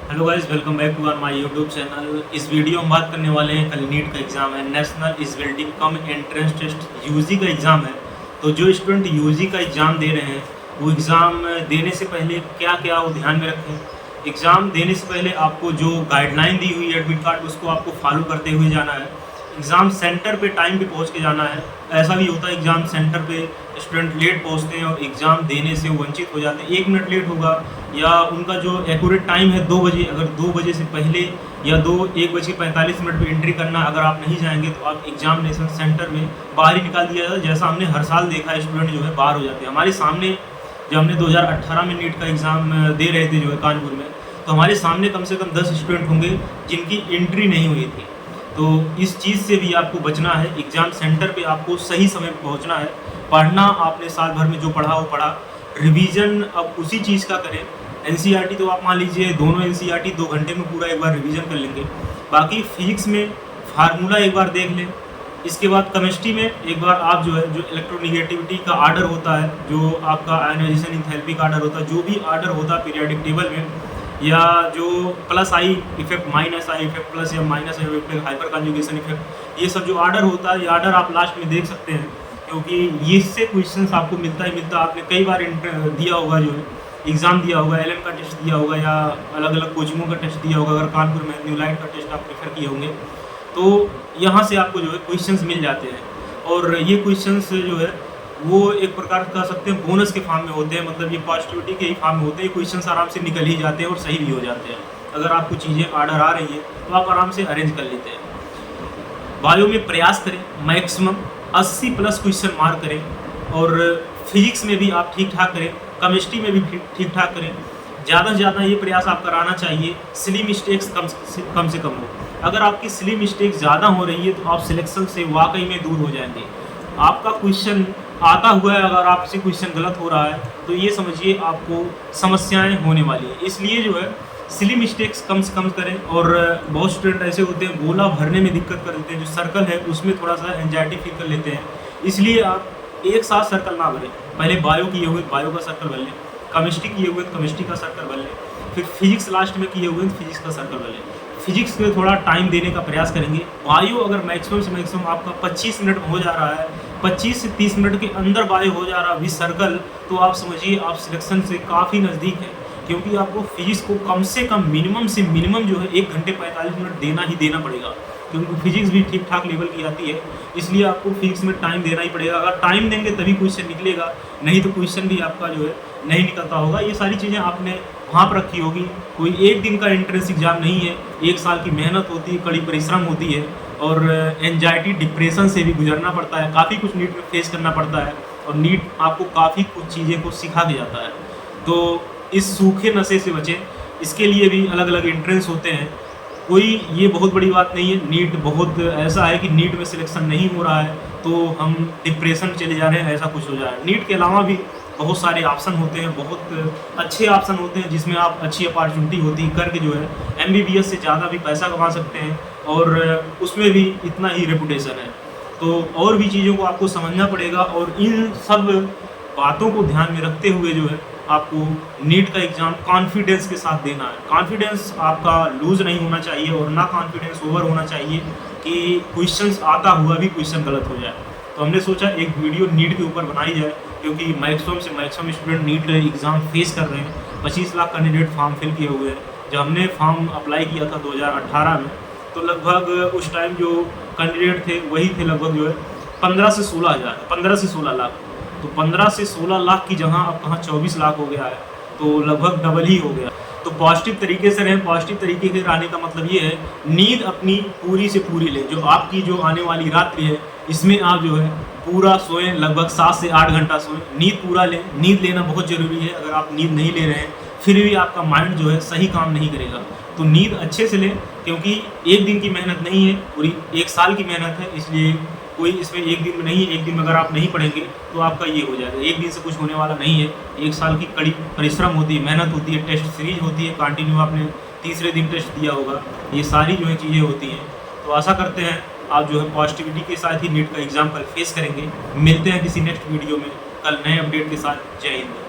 Hello guys, welcome back to my YouTube channel. इस video में बात करने वाले हैं, कल नीट का एग्ज़ाम है, national eligibility cum entrance test UG का एग्ज़ाम है। तो जो स्टूडेंट यूजी का एग्ज़ाम दे रहे हैं वो एग्ज़ाम देने से पहले क्या क्या वो ध्यान में रखें। एग्ज़ाम देने से पहले आपको जो गाइडलाइन दी हुई है एडमिट कार्ड, उसको आपको फॉलो करते हुए जाना है। एग्ज़ाम सेंटर पे टाइम पे पहुंच के जाना है। ऐसा भी होता है एग्ज़ाम सेंटर पे स्टूडेंट लेट पहुंचते हैं और एग्ज़ाम देने से वंचित हो जाते हैं। 1 मिनट लेट होगा या उनका जो एक्यूरेट टाइम है 2 बजे, अगर 2 बजे से पहले या 1:45 पे एंट्री करना, अगर आप नहीं जाएंगे तो आप एग्जामिनेशन सेंटर में बाहर ही निकाल दिया जाए। जैसा हमने हर साल देखा है, स्टूडेंट जो है बाहर हो जाते हैं। हमारे सामने जब हमने 2018 में नीट का एग्ज़ाम दे रहे थे जो है कानपुर में, तो हमारे सामने कम से कम 10 स्टूडेंट होंगे जिनकी एंट्री नहीं हुई थी। तो इस चीज़ से भी आपको बचना है। एग्ज़ाम सेंटर पे आपको सही समय पर पहुंचना है। पढ़ना आपने साल भर में जो पढ़ा वो पढ़ा, रिवीजन अब उसी चीज़ का करें। एनसीईआरटी तो आप मान लीजिए दोनों एनसीईआरटी 2 घंटे में पूरा एक बार रिवीजन कर लेंगे। बाकी फिजिक्स में फार्मूला एक बार देख लें। इसके बाद केमिस्ट्री में एक बार आप जो है, जो इलेक्ट्रोनिगेटिविटी का आर्डर होता है, जो आपका आयनाइजेशन इंथैल्पी का आर्डर होता है, जो भी आर्डर होता है पीरियोडिक टेबल में, या जो plus I effect, minus I effect, plus या minus I effect, hyperconjugation effect, ये सब जो आर्डर होता है, ये आर्डर आप लास्ट में देख सकते हैं, क्योंकि ये इससे क्वेश्चंस आपको मिलता ही मिलता। आपने कई बार दिया होगा, जो है एग्ज़ाम दिया होगा, एलएम का टेस्ट दिया होगा या अलग अलग कोचिंगों का टेस्ट दिया होगा। अगर कानपुर में न्यूलाइट का टेस्ट आप प्रेफर किए होंगे तो यहाँ से आपको जो है क्वेश्चंस मिल जाते हैं। और ये क्वेश्चंस जो है वो एक प्रकार कह सकते हैं बोनस के फॉर्म में होते हैं, मतलब ये पॉजिटिविटी के ही फॉर्म में होते हैं। क्वेश्चंस आराम से निकल ही जाते हैं और सही भी हो जाते हैं। अगर आपको चीज़ें आर्डर आ रही हैं तो आप आराम से अरेंज कर लेते हैं। बायो में प्रयास करें, मैक्सिमम 80+ क्वेश्चन मार्क करें। और फिजिक्स में भी आप ठीक ठाक करें, केमिस्ट्री में भी ठीक ठाक करें। ज़्यादा से ज़्यादा ये प्रयास आप कराना चाहिए सिली मिस्टेक्स कम से कम हो। अगर आपकी सिली मिस्टेक ज़्यादा हो रही है तो आप सिलेक्शन से वाकई में दूर हो जाएंगे। आपका क्वेश्चन आता हुआ है, अगर आपसे क्वेश्चन गलत हो रहा है तो ये समझिए आपको समस्याएं होने वाली है। इसलिए जो है सिली मिस्टेक्स कम से कम करें। और बहुत स्टूडेंट ऐसे होते हैं गोला भरने में दिक्कत कर देते हैं, जो सर्कल है उसमें थोड़ा सा एंजाइटी फील कर लेते हैं। इसलिए आप एक साथ सर्कल ना भरें। पहले बायो किए हुए बायो का सर्कल भर लें, केमिस्ट्री किए हुए केमिस्ट्री का सर्कल भर लें, फिर फिजिक्स लास्ट में किए हुए फिजिक्स का सर्कल भर लें। फिजिक्स में थोड़ा टाइम देने का प्रयास करेंगे। बायो अगर मैक्सिमम से मैक्सिमम आपका 25 मिनट में हो जा रहा है, 25 से 30 मिनट के अंदर बायो हो जा रहा है विद सर्कल, तो आप समझिए आप सिलेक्शन से काफ़ी नज़दीक हैं। क्योंकि आपको फिजिक्स को कम से कम मिनिमम से मिनिमम जो है 1 घंटे 45 मिनट देना ही देना पड़ेगा, क्योंकि फिजिक्स भी ठीक ठाक लेवल की आती है। इसलिए आपको फिजिक्स में टाइम देना ही पड़ेगा। अगर टाइम देंगे तभी क्वेश्चन निकलेगा, नहीं तो क्वेश्चन भी आपका जो है नहीं निकलता होगा। ये सारी चीज़ें आपने वहाँ पर रखी होगी। कोई एक दिन का एंट्रेंस एग्जाम नहीं है, 1 साल की मेहनत होती है, कड़ी परिश्रम होती है। और एंजाइटी डिप्रेशन से भी गुजरना पड़ता है, काफ़ी कुछ नीट में फेस करना पड़ता है। और नीट आपको काफ़ी कुछ चीज़ें को सिखा के जाता है। तो इस सूखे नशे से बचें। इसके लिए भी अलग अलग एंट्रेंस होते हैं। कोई ये बहुत बड़ी बात नहीं है। नीट बहुत ऐसा है कि नीट में सिलेक्शन नहीं हो रहा है तो हम डिप्रेशन चले जा रहे हैं, ऐसा कुछ हो जा रहा है। नीट के अलावा भी बहुत सारे ऑप्शन होते हैं, बहुत अच्छे ऑप्शन होते हैं, जिसमें आप अच्छी अपॉर्चुनिटी होती है करके जो है एमबीबीएस से ज़्यादा भी पैसा कमा सकते हैं। और उसमें भी इतना ही रेपुटेशन है। तो और भी चीज़ों को आपको समझना पड़ेगा। और इन सब बातों को ध्यान में रखते हुए जो है आपको नीट का एग्ज़ाम कॉन्फिडेंस के साथ देना है। कॉन्फिडेंस आपका लूज़ नहीं होना चाहिए और ना कॉन्फिडेंस ओवर होना चाहिए कि क्वेश्चंस आता हुआ भी क्वेश्चन गलत हो जाए। तो हमने सोचा एक वीडियो नीट के ऊपर बनाई जाए, क्योंकि मैक्सिमम से maximum student NEET exam face कर रहे हैं। 25 लाख कैंडिडेट फॉर्म फिल किए हुए हैं। जब हमने फॉर्म अप्लाई किया था 2018 में, तो लगभग उस टाइम जो कैंडिडेट थे वही थे लगभग जो है 15 से 16 हज़ार, 15 से 16 लाख। तो 15 से 16 लाख की जगह अब कहाँ 24 लाख हो गया है, तो लगभग डबल ही हो गया। तो पॉजिटिव तरीके से रहें। पॉजिटिव तरीके से रहने का मतलब ये है नींद अपनी पूरी से पूरी लें। जो आपकी जो आने वाली रात्रि है इसमें आप जो है पूरा सोएं, लगभग 7 से 8 घंटा सोएं, नींद पूरा लें। नींद लेना बहुत ज़रूरी है। अगर आप नींद नहीं ले रहे हैं फिर भी आपका माइंड जो है सही काम नहीं करेगा। तो नींद अच्छे से लें, क्योंकि एक दिन की मेहनत नहीं है, पूरी 1 साल की मेहनत है। इसलिए कोई इसमें एक दिन में नहीं है। एक दिन में अगर आप नहीं पढ़ेंगे तो आपका ये हो जाएगा। एक दिन से कुछ होने वाला नहीं है। 1 साल की कड़ी परिश्रम होती है, मेहनत होती है, टेस्ट सीरीज होती है, कंटिन्यू आपने तीसरे दिन टेस्ट दिया होगा। ये सारी जो है चीज़ें होती हैं। तो आशा करते हैं आप जो है पॉजिटिविटी के साथ ही नीट का एग्ज़ाम कल फेस करेंगे। मिलते हैं किसी नेक्स्ट वीडियो में कल नए अपडेट के साथ। जय हिंद।